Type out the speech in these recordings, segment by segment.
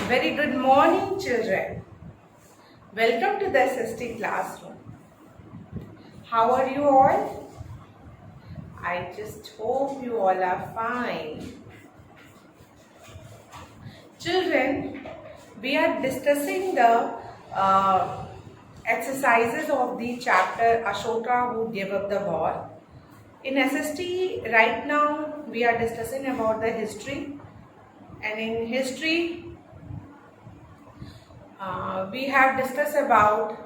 Very good morning, children. Welcome to the SST classroom. How are you all? I just hope you all are fine. Children, we are discussing the exercises of the chapter Ashoka who gave up the war. In SST, right now, we are discussing about the history. And in history, we have discussed about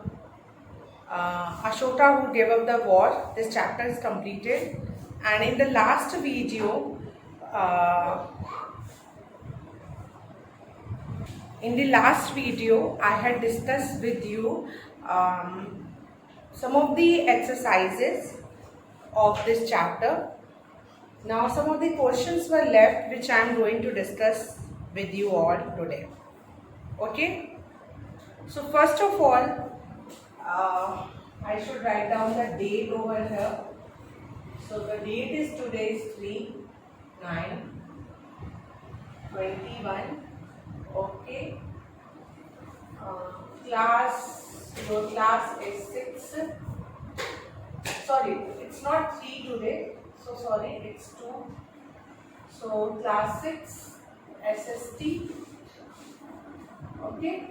Ashoka who gave up the war. This chapter is completed, and in the last video, I had discussed with you some of the exercises of this chapter. Now some of the questions were left which I am going to discuss with you all today. Okay. So first of all, I should write down the date over here. So the date is today is 3/9/21. Okay. Your class is 6. Sorry, it's not 3 today. So sorry, it's 2. So class 6 SST. Okay.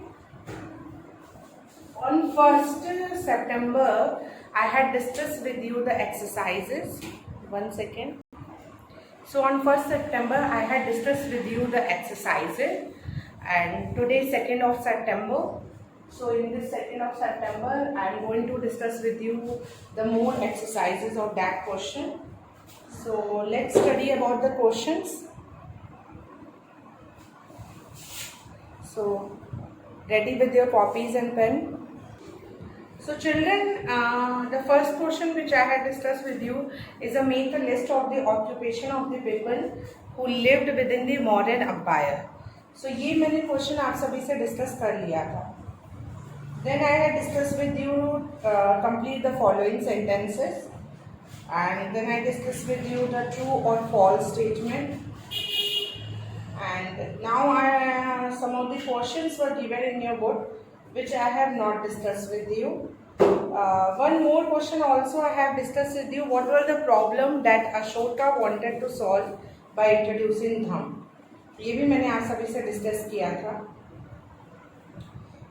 On 1st September, I had discussed with you the exercises. 1 second. So on 1st September, I had discussed with you the exercises, and today is 2nd of September. So in this 2nd of September, I am going to discuss with you the more exercises of that question. So let's study about the questions. So ready with your copies and pen? So children, the first question which I had discussed with you is make a list of the occupation of the people who lived within the Mauryan Empire. So ये मैंने question आप सभी से discuss कर लिया था. Then I had discussed with you complete the following sentences, and then I discussed with you the true or false statement. And now some of the questions were given in your book which I have not discussed with you. One more question also I have discussed with you. What were the problem that Ashoka wanted to solve by introducing Dham? ये भी मैंने आप सभी से discuss किया था.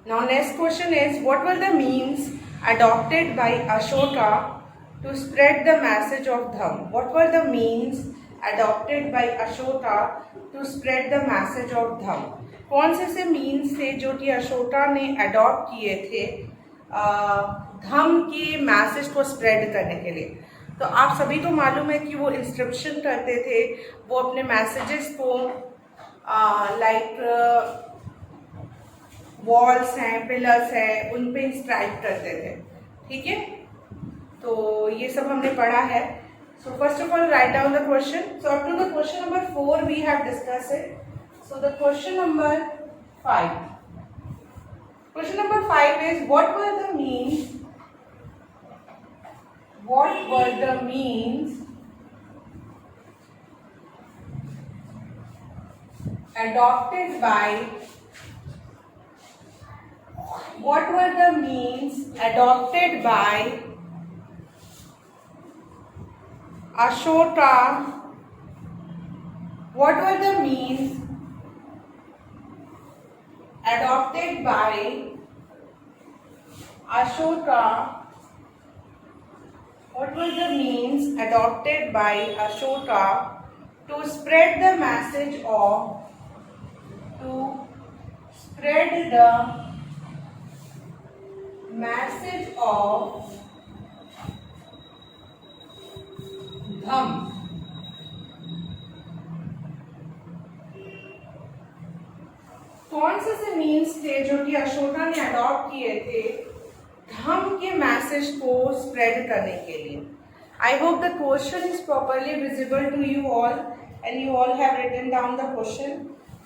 Now next question is, what were the means adopted by Ashoka to spread the message of Dham? What were the means adopted by Ashoka to spread the message of Dham? कौन से ऐसे means थे जो कि अशोका ने adopt किए थे धम्म के मैसेज को स्प्रेड करने के लिए? तो आप सभी को मालूम है कि वो इंस्क्रिप्शन करते थे, वो अपने मैसेजेस को लाइक वॉल्स हैं, पिलर्स हैं, उन पे इंस्क्राइब करते थे. ठीक है, तो ये सब हमने पढ़ा है. So first of all, write down the question. So up to the question number 4 we have discussed it. So the question number 5. Question number 5 is, what were the means adopted by Ashoka? What were the means adopted by Ashoka? What were the means adopted by Ashoka to spread the message of Dham? कौन से means थे जो कि अशोका ने adopt किए थे धम्म के message को स्प्रेड करने के लिए? I hope the question is properly visible to you all and you all have written down the question.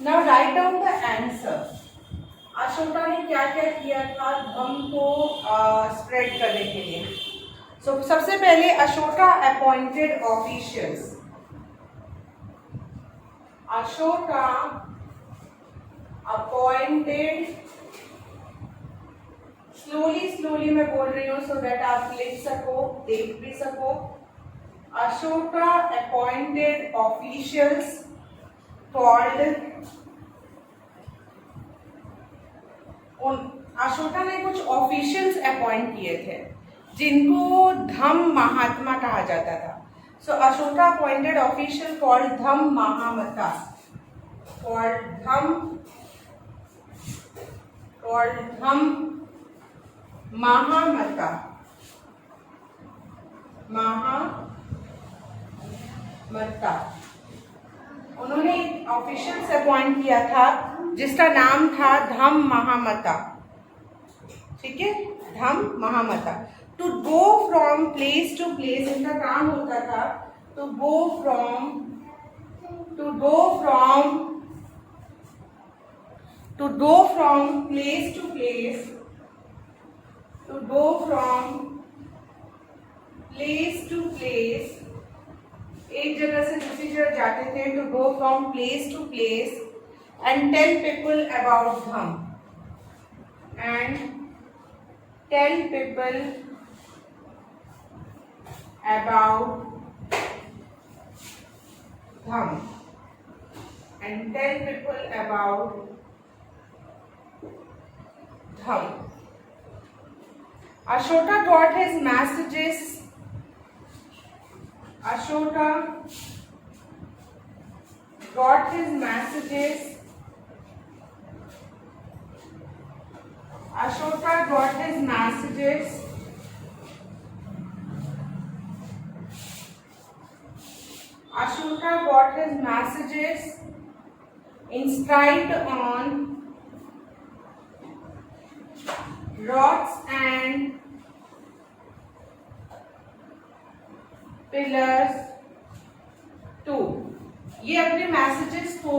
Now write down the answer. Ashoka ने क्या क्या किया था धम्म को स्प्रेड करने के लिए? सो सबसे पहले Ashoka appointed officials. Ashoka appointed, slowly मैं बोल रही हूँ सो दैट आप लिख सको, देख भी सको। Ashoka appointed officials called, Ashoka ने कुछ ऑफिशियल्स अपॉइंट किए थे जिनको धम्म महात्मा कहा जाता था। सो अशोका अपॉइंटेड ऑफिशियल कॉल्ड धम्म महामता, कॉल्ड धम्म महामता, उन्होंने ऑफिशियल्स अपॉइंट किया था जिसका नाम था धम्म महामता, ठीक है, Dhamma Mahamatta. To go from place to place, इनका काम होता था to go from place to place, to go from place to place, एक जगह से दूसरी जगह जाते थे, to go from place to place and tell people about Dham, and tell people about Dham, and tell people about Dham. Ashoka got his messages. Ashoka got his messages. Ashoka got his messages. Ashoka got his messages inscribed on rods and pillars too. ये अपने messages को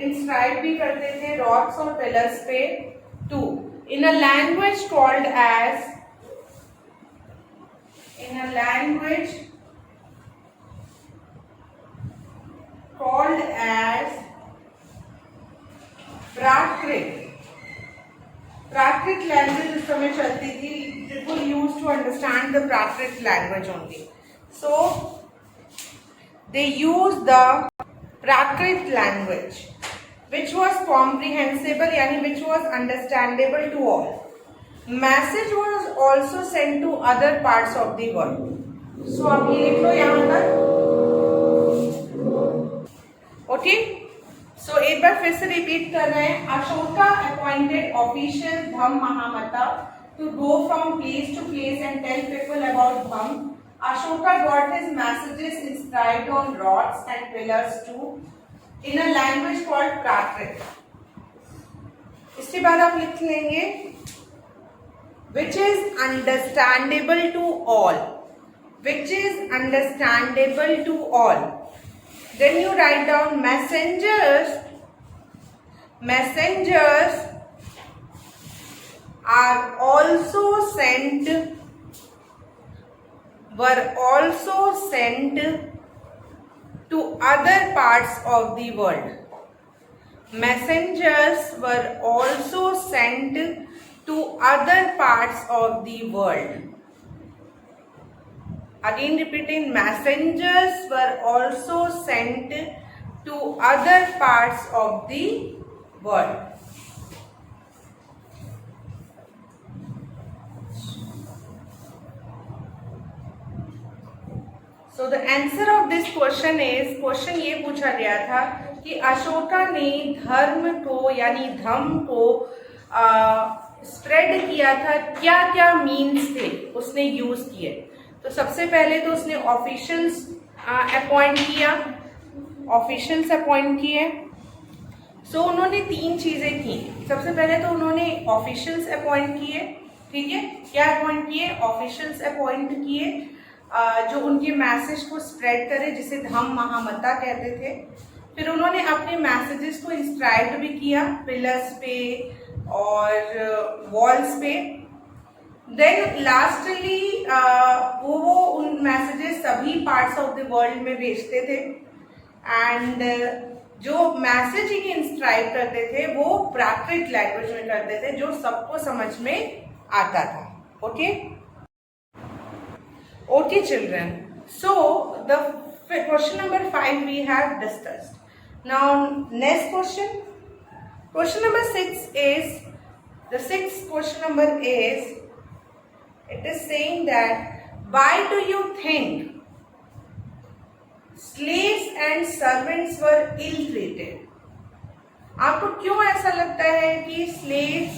inscribe भी करते थे rods और pillars पे too, in a language called as Prakrit. Prakrit language उस समय चलती थी, people use to understand the Prakrit language only, so they use the Prakrit language which was comprehensible, यानी which was understandable to all. Message was also sent to other parts of the world. So आप ये लिख लो यहाँ पर, okay. सो एक बार फिर से repeat कर रहे हैं। Ashoka appointed official Dhamma Mahamatta to go from place to place and tell people about Dhamma. Ashoka got his messages inscribed on rods and pillars to in a language called Prakrit. इसके बाद आप लिख लेंगे which is understandable to all, which is understandable to all. Then you write down messengers are also sent, were also sent to other parts of the world. Messengers were also sent to other parts of the world. Again repeating, messengers were also sent to other parts of the world. So the answer of this question is, question ये पूछा गया था कि अशोका ने धर्म को यानी धम्म को स्प्रेड किया था, क्या क्या मीन्स थे उसने यूज किए। तो सबसे पहले तो उसने ऑफिशियल्स अपॉइंट किए। सो उन्होंने तीन चीजें की। सबसे पहले तो उन्होंने ऑफिशियल्स अपॉइंट किए, ठीक है, क्या अपॉइंट किए, ऑफिशियल्स अपॉइंट किए जो उनके मैसेज को स्प्रेड करे, जिसे धम्म महामता कहते थे। फिर उन्होंने अपने मैसेजेस को इंस्क्राइब भी किया पिलर्स पे और वॉल्स पे। देन लास्टली वो उन मैसेजेस सभी पार्ट्स ऑफ द वर्ल्ड में भेजते थे। एंड जो मैसेजिंग इंस्क्राइब करते थे वो प्राकृत लैंग्वेज में करते थे, जो सबको समझ में आता था. Okay okay children, so the question number 5 we have discussed. Now next question number 6 is, the sixth question number is, it is saying that why do you think slaves and servants were ill treated? आपको क्यों ऐसा लगता है कि slaves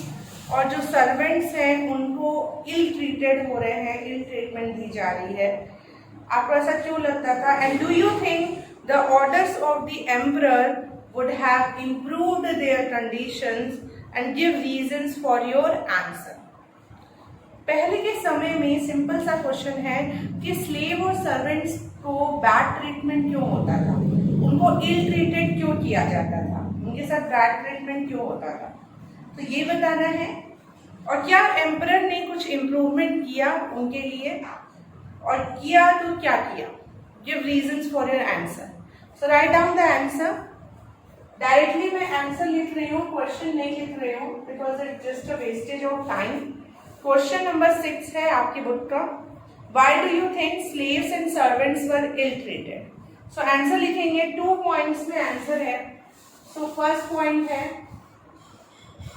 और जो servants हैं उनको इल ट्रीटेड हो रहे हैं, इल ट्रीटमेंट दी जा रही है? आपको ऐसा क्यों लगता था? And do you think the orders of the emperor would have improved their conditions and give reasons for your answer. पहले के समय में सिंपल सा क्वेश्चन है कि स्लेव और सर्वेंट्स को बैड ट्रीटमेंट क्यों होता था, उनको इल ट्रीटेड क्यों किया जाता था, उनके साथ बैड ट्रीटमेंट क्यों होता था, तो ये बताना है. और क्या एम्परर ने कुछ इम्प्रूवमेंट किया उनके लिए, और किया तो क्या किया? Give reasons for your answer. So right down the answer. Directly मैं आंसर लिख रही हूँ, क्वेश्चन नहीं लिख रही हूँ, because it just a wastage of time. Question number 6 है आपकी बुक का, Why do you think slaves and servants were ill-treated? So answer लिखेंगे, 2 पॉइंट्स में आंसर है. So फर्स्ट पॉइंट है,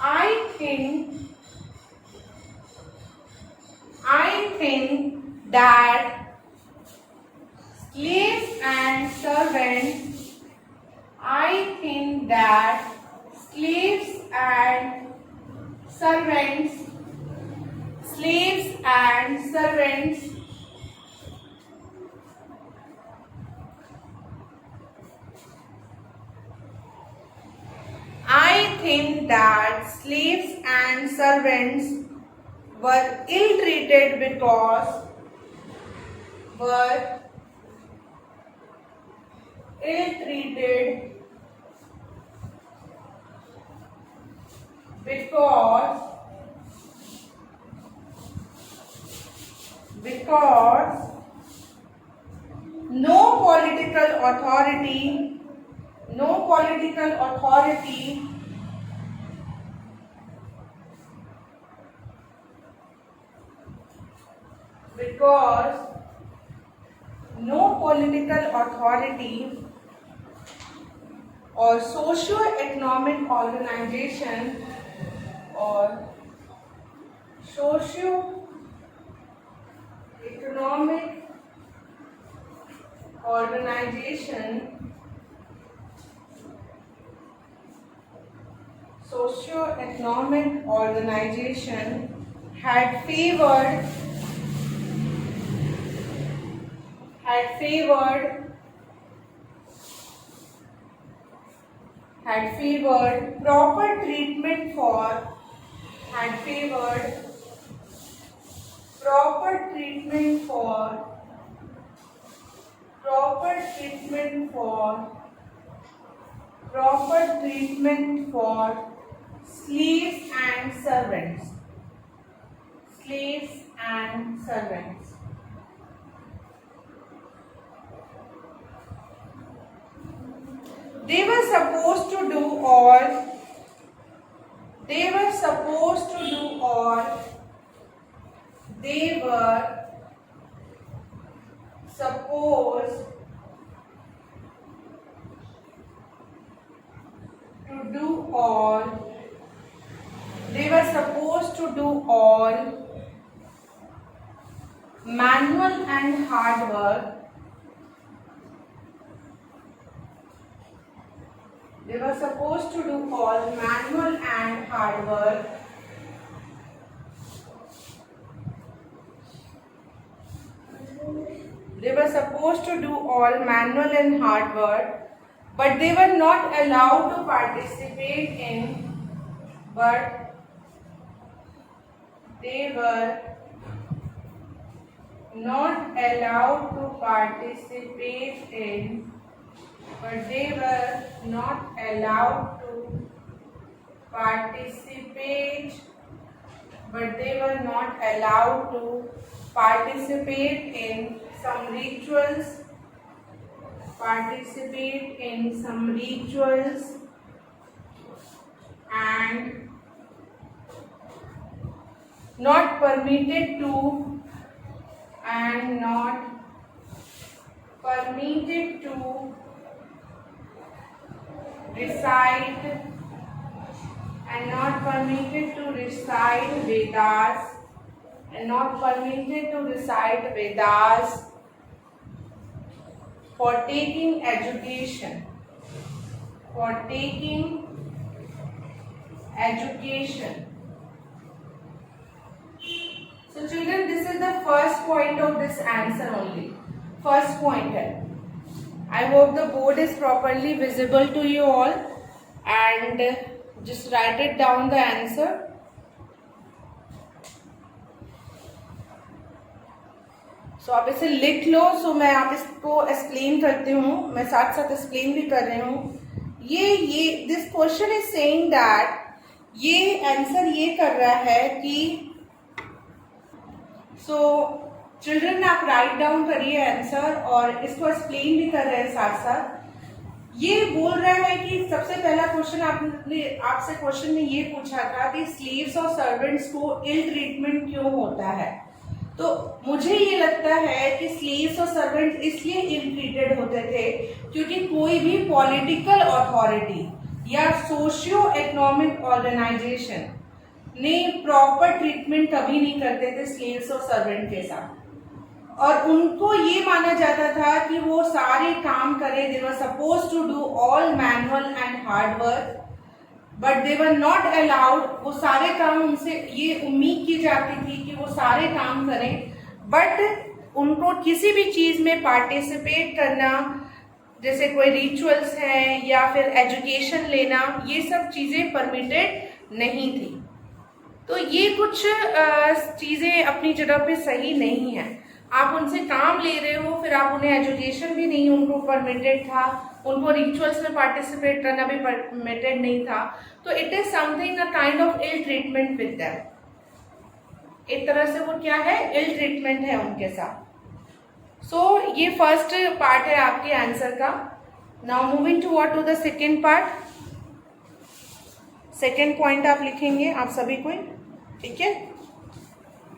I think that slaves and servants, I think that slaves and servants I think that slaves and servants were ill-treated because no political authority or socio-economic organization had favored proper treatment for slaves and servants. They were supposed to do all manual and hard work. They were supposed to do all manual and hard work. But they were not allowed to participate in some rituals participate in some rituals and not permitted to recite Vedas for taking education. So children, this is the first point of this answer only. First point है. I hope the board is properly visible to you all and just write it down the answer. सो आप इसे लिख लो. सो मैं आप इसको explain करती हूँ, मैं साथ साथ एक्सप्लेन भी कर रही हूँ. ये this question is saying that, ये आंसर ये कर रहा है कि सो चिल्ड्रन आप राइट डाउन करिए आंसर और इसको एक्सप्लेन भी कर रहे हैं साथ साथ. ये बोल रहा है कि सबसे पहला क्वेश्चन आपसे क्वेश्चन में ये पूछा था कि स्लेव्स और सर्वेंट्स को इल ट्रीटमेंट क्यों होता है. तो मुझे ये लगता है कि स्लेव्स और सर्वेंट्स इसलिए इल ट्रीटेड होते थे क्योंकि कोई भी पॉलिटिकल अथॉरिटी या सोशियो इकोनॉमिक ऑर्गेनाइजेशन ने प्रॉपर ट्रीटमेंट कभी नहीं करते थे स्लेव्स और सर्वेंट के साथ. और उनको ये माना जाता था कि वो सारे काम करें. They were suppose to do all manual and hard work but they were not allowed. वो सारे काम उनसे ये उम्मीद की जाती थी कि वो सारे काम करें, बट उनको किसी भी चीज में पार्टिसिपेट करना, जैसे कोई रिचुअल्स हैं या फिर एजुकेशन लेना, ये सब चीजें परमिटेड नहीं थी. तो ये कुछ चीजें अपनी जगह पे सही नहीं है. आप उनसे काम ले रहे हो, फिर आप उन्हें एजुकेशन भी नहीं उनको परमिटेड था, उनको रिचुअल्स में पार्टिसिपेट करना भी परमिटेड नहीं था. तो it is something a kind of ill treatment with them. एक तरह से वो क्या है, इल ट्रीटमेंट है उनके साथ. सो ये फर्स्ट पार्ट है आपके आंसर का. Now moving to the second part. Second point आप लिखेंगे आप सभी को, ठीक है.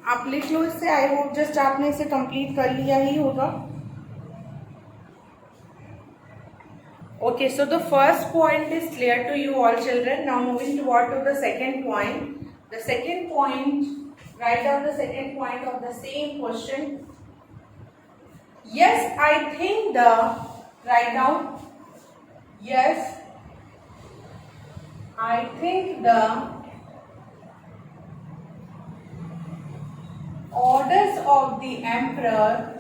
आप लिख लो इससे. आई होप जस्ट आपने इसे कंप्लीट कर लिया ही होगा. Okay, so the first point is clear to you all children. Now moving to the second point. The second point, write down the second point of the same question. Yes, I think the, write down. Yes, I think the orders of the emperor.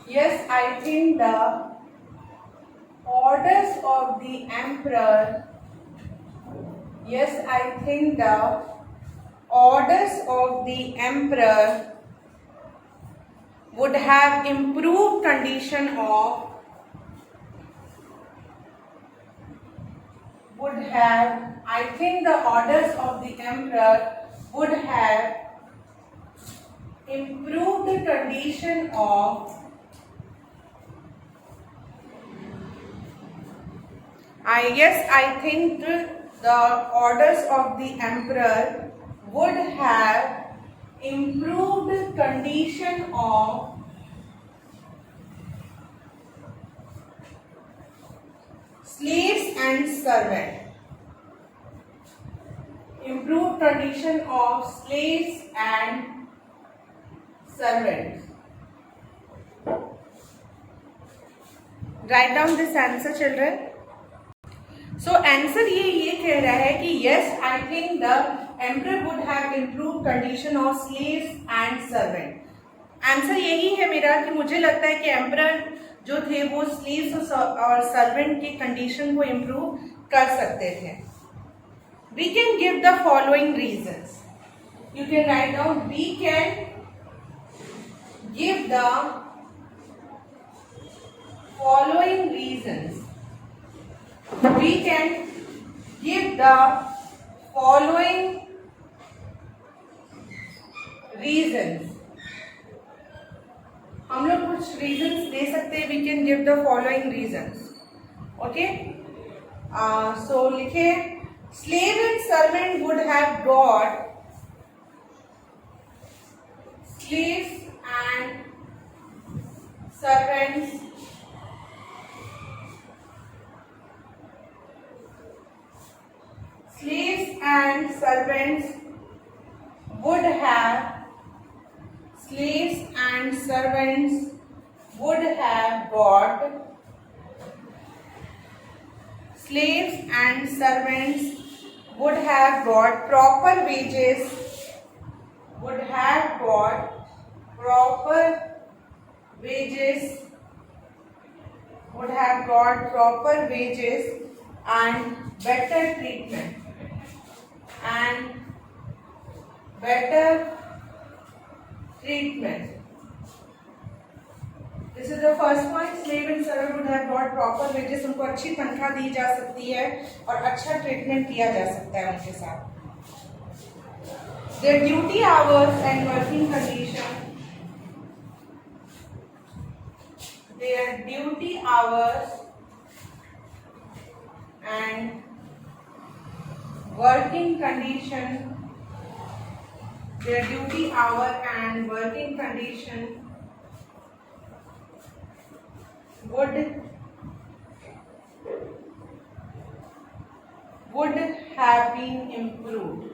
Yes, I think the orders of the emperor. Yes, I think the orders of the emperor would have improved condition of, I think the orders of the emperor would have improved the condition of, yes, I think the orders of the emperor would have improved the condition of slaves and servants. Improved condition of slaves and servants. Write down this answer children. So answer ये कह रहा है कि yes, I think the emperor would have improved condition of slaves and servant. Answer यही है मेरा कि मुझे लगता है कि एम्परर जो थे वो स्लेव्स और सर्वेंट की कंडीशन को इम्प्रूव कर सकते थे. We can give the following reasons. You can write down. We can give the following reasons. We can give the following reasons. हम लोग कुछ reasons दे सकते हैं. We can give the the following reasons. Okay, so लिखे slave and servant would have got slaves and servants would have got proper wages and better treatment This is the first point. Slave and servant would have got proper wages. उनको अच्छी तनख्वाह दी जा सकती है और अच्छा treatment किया जा सकता है उनके साथ. Their duty hours and working condition. Their duty hours and working condition. Their duty hour and working condition would have been improved.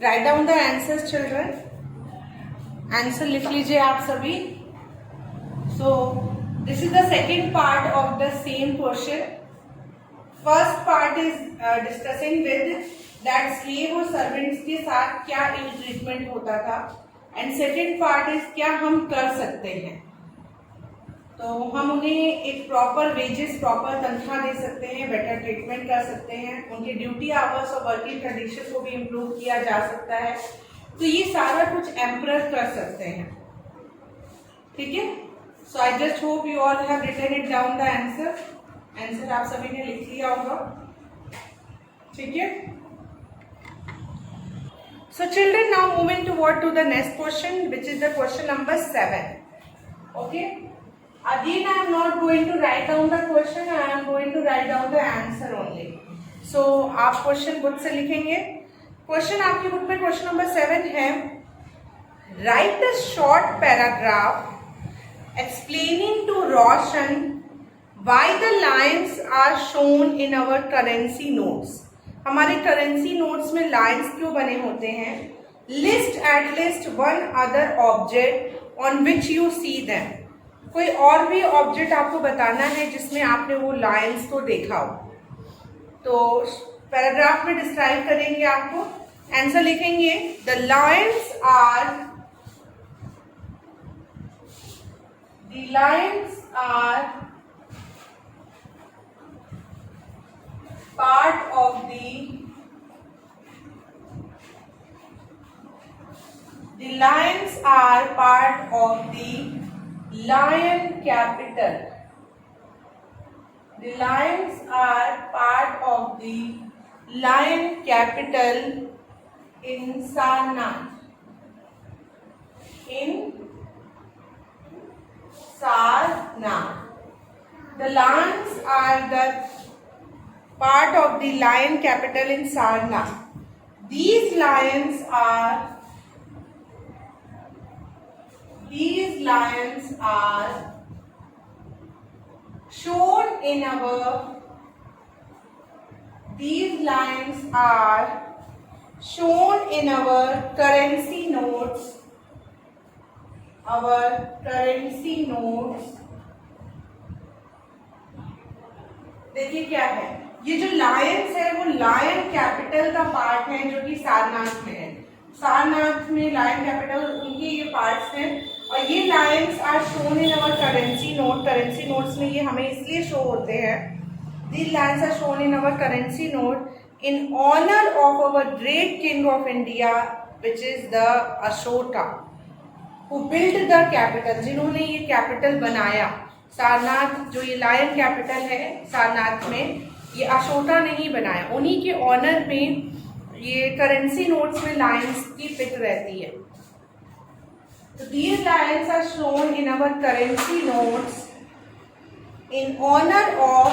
Write down the answers, children. Answer लिख लीजिए आप सभी. So this is the second part of the same question. First part is discussing with that slave और servants के साथ क्या ill treatment होता था, and second part is क्या हम कर सकते हैं. तो हम उन्हें एक प्रॉपर वेजेस, प्रॉपर तनख्वाह दे सकते हैं, बेटर ट्रीटमेंट कर सकते हैं, उनके ड्यूटी आवर्स और वर्किंग कंडीशन को भी इम्प्रूव किया जा सकता है. तो ये सारा कुछ एम्परर कर सकते हैं. ठीक है. So I just hope you all have written it down the answer. Answer आप सभी ने लिख लिया होगा. ठीक है. So children, now moving toward to the next question, which is the question number 7. Okay. Again, I am not going to write down the question. I am going to write down the answer only. So, आप question book से लिखेंगे. Question आपकी book में question number 7 है. Write a short paragraph explaining to Roshan why the lines are shown in our currency notes. हमारे currency notes में lines क्यों बने होते हैं? List at least one other object on which you see them. कोई और भी ऑब्जेक्ट आपको बताना है जिसमें आपने वो लाइंस को देखा हो. तो पैराग्राफ में डिस्क्राइब करेंगे आपको. आंसर लिखेंगे. The lions are part of the lion capital. The lions are part of the lion capital in Sarnath. The lions are the part of the lion capital in Sarnath. These lions are shown in our currency notes. देखिए क्या है, ये जो Lions है वो lion capital का part है जो कि सारनाथ में है. सारनाथ में लायन कैपिटल उनके ये पार्ट्स हैं और ये lions are shown in our currency note. Currency notes में ये हमें इसलिए शो होते हैं. These lions are shown in our currency note in honour of our great king of India which is the Ashoka, who build the capital, जिन्होंने ये capital बनाया. सारनाथ जो ये लायन कैपिटल है सारनाथ में, ये अशोका ने ही बनाया. उन्हीं के ऑनर में ये करेंसी नोट्स में लायंस की पिक रहती है. So these lions are shown in our currency notes in honor of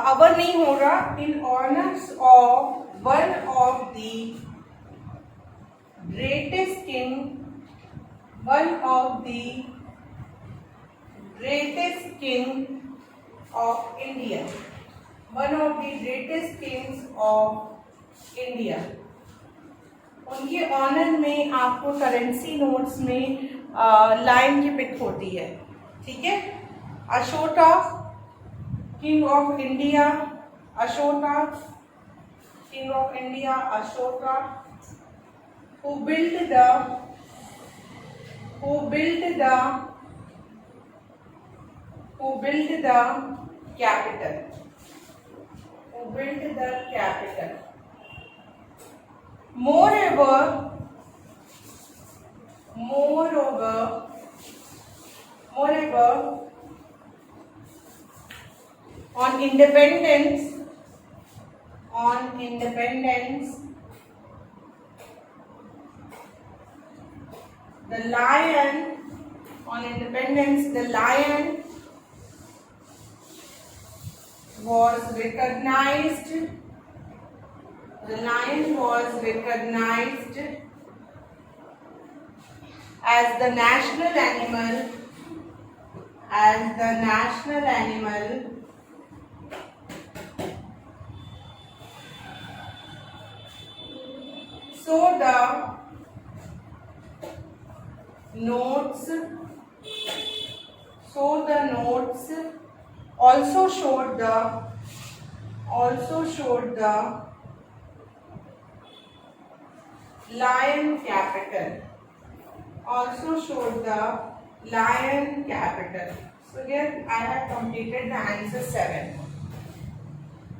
our नहीं होगा, in honours of one of the greatest king of India, one of the greatest kings of India. उनके honour में आपको currency notes में line की pic होती है. ठीक है. Ashoka king of India, Ashoka king of India, Ashoka who built the capital, moreover on independence the lion was recognized as the national animal, so the notes also showed the lion capital, So here I have completed the answer 7.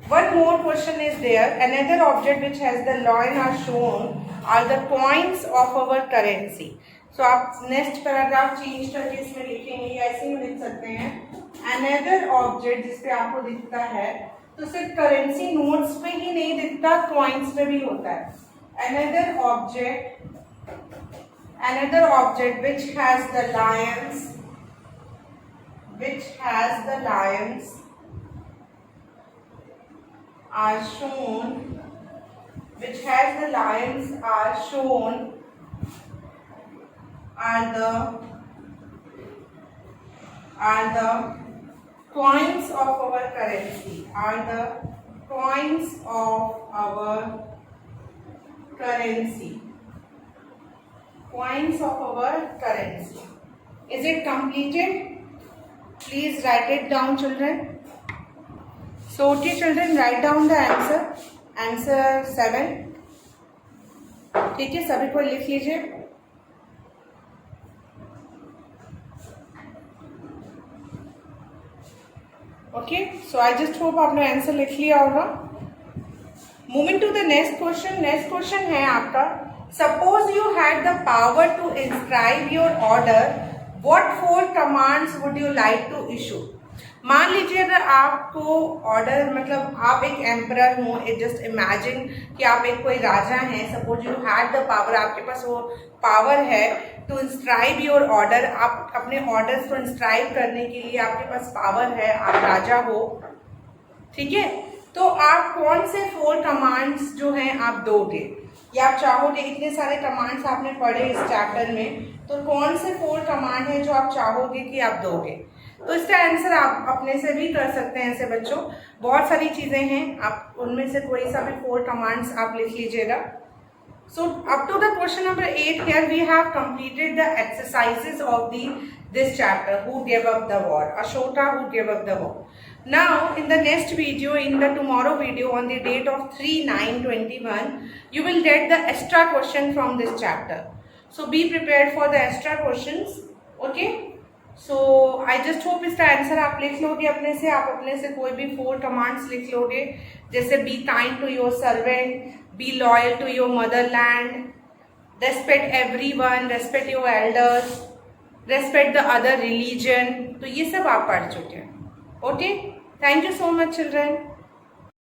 One more question is there. Another object which has the lion are shown are the coins of our currency. So आप next paragraph change करके इसमें लिखेंगे, ऐसे ही लिख सकते हैं. Another object जिसपे आपको दिखता है, तो सिर्फ करेंसी नोट्स पे ही नहीं दिखता, कॉइन्स पे भी होता है. Another object which has the lions are shown are the coins of our currency, Is it completed? Please write it down, children. So, okay, children, write down the answer 7. ठीक है, सभी को लिख लीजिए. Okay, so I just hope आपने answer लिख लिया होगा. Moving to the next question. Next question है आपका. Suppose you had the power to inscribe your order, what 4 commands would you like to issue? मान लीजिए अगर आपको ऑर्डर, मतलब आप एक एम्परर हो, जस्ट इमेजिन कि आप एक कोई राजा हैं. Suppose you had the power, आपके पास वो पावर है टू इंस्क्राइब योर ऑर्डर. आप अपने ऑर्डर्स को इंस्क्राइब करने के लिए आपके पास पावर है, आप राजा हो. ठीक है, तो आप कौन से 4 कमांड्स जो हैं आप दोगे, या आप चाहोगे? इतने सारे कमांड्स आपने पढ़े इस चैप्टर में, तो कौन से 4 कमांड हैं जो आप चाहोगे कि आप दोगे? तो इसका आंसर आप अपने से भी कर सकते हैं. ऐसे बच्चों बहुत सारी चीज़ें हैं, आप उनमें से कोई सा भी 4 कमांड्स आप लिख लीजिएगा. So up to the question number 8 here we have completed the exercises of this chapter. Who gave up the war? Ashoka, who gave up the war. Now in the next video, in the tomorrow video on the date of 3/9/21, you will get the extra question from this chapter. So be prepared for the extra questions. Okay. So I just hope इसका answer आप लिख लोगे अपने से। आप अपने से कोई भी 4 कमांड्स लिख लोगे, जैसे be kind to your servant, be loyal to your motherland, respect everyone, respect your elders, respect the other religion. तो ये सब आप पढ़ चुके हैं। Okay, thank you so much children.